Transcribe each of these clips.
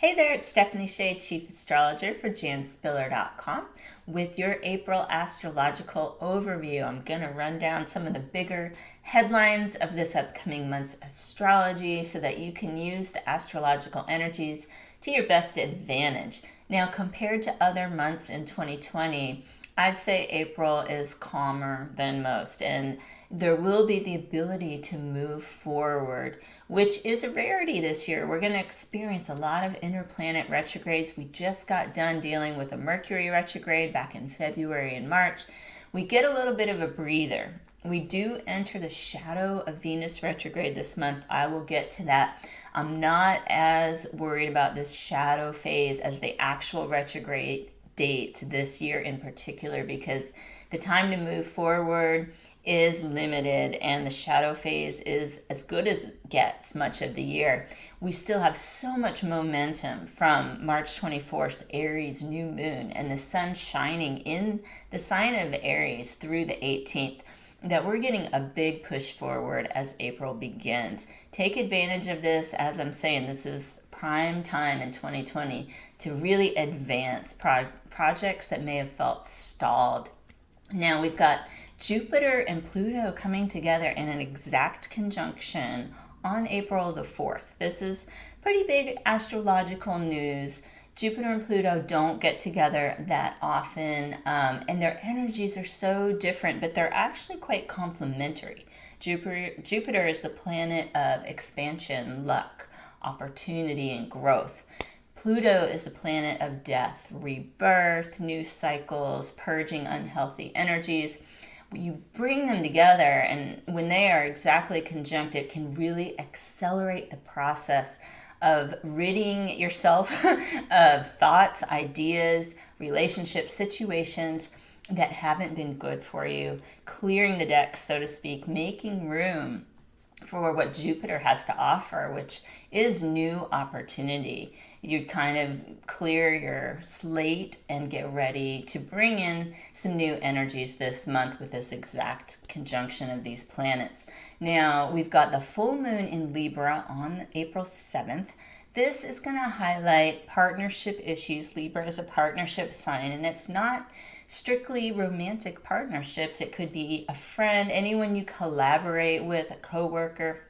Hey there, it's Stephanie Shea, Chief Astrologer for janspiller.com with your April Astrological overview. I'm going to run down some of the bigger headlines of this upcoming month's astrology so that you can use the astrological energies to your best advantage. Now, compared to other months in 2020, I'd say April is calmer than most, and there will be the ability to move forward, which is a rarity this year. We're going to experience a lot of interplanet retrogrades. We just got done dealing with a Mercury retrograde back in February and March. We get a little bit of a breather. We do enter the shadow of Venus retrograde this month. I will get to that. I'm not as worried about this shadow phase as the actual retrograde dates this year in particular, because the time to move forward is limited and the shadow phase is as good as it gets much of the year. We still have so much momentum from March 24th, Aries New Moon, and the sun shining in the sign of Aries through the 18th, that we're getting a big push forward as April begins. Take advantage of this. As I'm saying, this is prime time in 2020 to really advance projects that may have felt stalled. Now we've got Jupiter and Pluto coming together in an exact conjunction on April the 4th. This is pretty big astrological news. Jupiter and Pluto don't get together that often, and their energies are so different, but they're actually quite complementary. Jupiter is the planet of expansion, luck, opportunity, and growth. Pluto is the planet of death, rebirth, new cycles, purging unhealthy energies. You bring them together, and when they are exactly conjunct, it can really accelerate the process of ridding yourself of thoughts, ideas, relationships, situations that haven't been good for you, clearing the decks, so to speak, making room for what Jupiter has to offer, which is new opportunity. You kind of clear your slate and get ready to bring in some new energies this month with this exact conjunction of these planets. Now, we've got the full moon in Libra on April 7th. This is going to highlight partnership issues. Libra is a partnership sign, and it's not strictly romantic partnerships. It could be a friend, anyone you collaborate with, a coworker.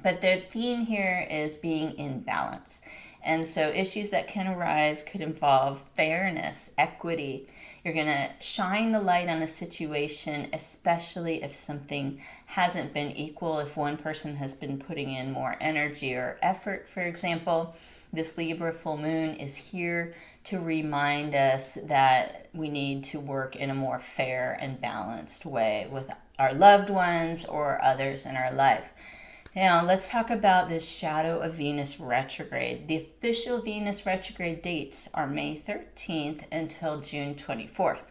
But the theme here is being in balance. And so issues that can arise could involve fairness, equity. You're going to shine the light on a situation, especially if something hasn't been equal, if one person has been putting in more energy or effort, for example. This Libra full moon is here to remind us that we need to work in a more fair and balanced way with our loved ones or others in our life. Now, let's talk about this shadow of Venus retrograde. The official Venus retrograde dates are May 13th until June 24th.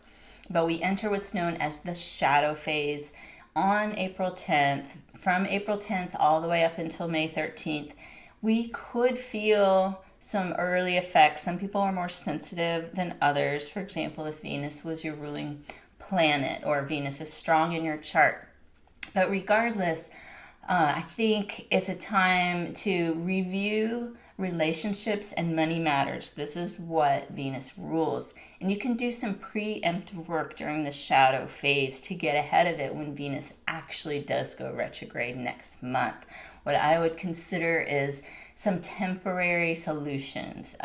But we enter what's known as the shadow phase on April 10th. From April 10th all the way up until May 13th, we could feel some early effects. Some people are more sensitive than others. For example, if Venus was your ruling planet or Venus is strong in your chart. But regardless, I think it's a time to review relationships and money matters. This is what Venus rules. And you can do some preemptive work during the shadow phase to get ahead of it when Venus actually does go retrograde next month. What I would consider is some temporary solutions.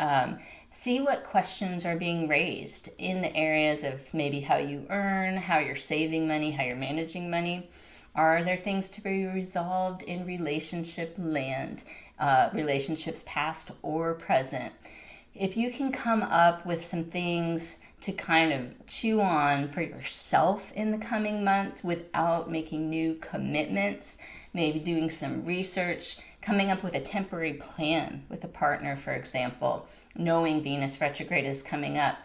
See what questions are being raised in the areas of maybe how you earn, how you're saving money, how you're managing money. Are there things to be resolved in relationship land, relationships past or present? If you can come up with some things to kind of chew on for yourself in the coming months without making new commitments, maybe doing some research, coming up with a temporary plan with a partner, for example, knowing Venus retrograde is coming up.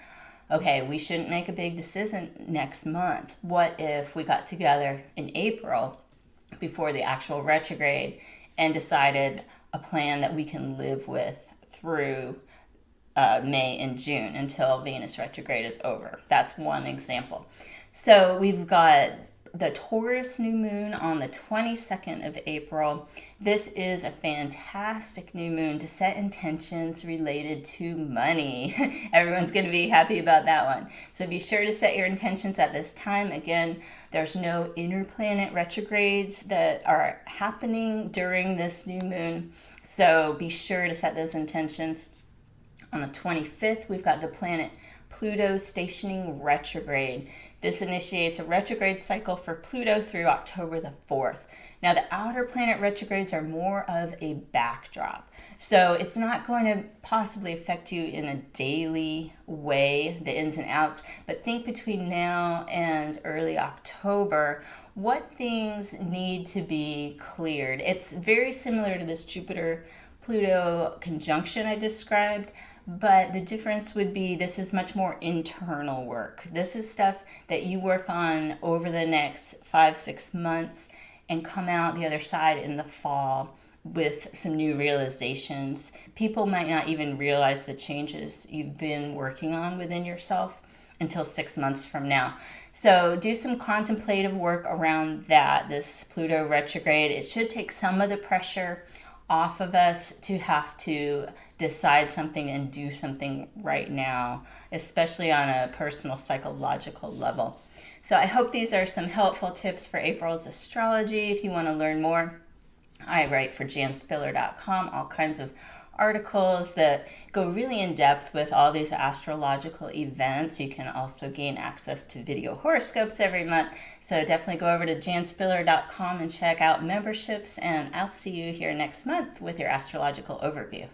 Okay, we shouldn't make a big decision next month. What if we got together in April before the actual retrograde and decided a plan that we can live with through May and June until Venus retrograde is over? That's one example. So we've got the Taurus new moon on the 22nd of April. This is a fantastic new moon to set intentions related to money. Everyone's going to be happy about that one. So be sure to set your intentions at this time. Again, there's no inner planet retrogrades that are happening during this new moon. So be sure to set those intentions. On the 25th, we've got the planet Pluto stationing retrograde. This initiates a retrograde cycle for Pluto through October the 4th. Now, the outer planet retrogrades are more of a backdrop. So it's not going to possibly affect you in a daily way, the ins and outs, but think between now and early October, what things need to be cleared. It's very similar to this Jupiter-Pluto conjunction I described, but the difference would be this is much more internal work. This is stuff that you work on over the next 5-6 months and come out the other side in the fall with some new realizations. People might not even realize the changes you've been working on within yourself until 6 months from now. So do some contemplative work around that, this Pluto retrograde. It should take some of the pressure off of us to have to decide something and do something right now, especially on a personal psychological level. So I hope these are some helpful tips for April's astrology. If you want to learn more, I write for janspiller.com, all kinds of articles that go really in depth with all these astrological events. You can also gain access to video horoscopes every month. So definitely go over to janspiller.com and check out memberships, and I'll see you here next month with your astrological overview.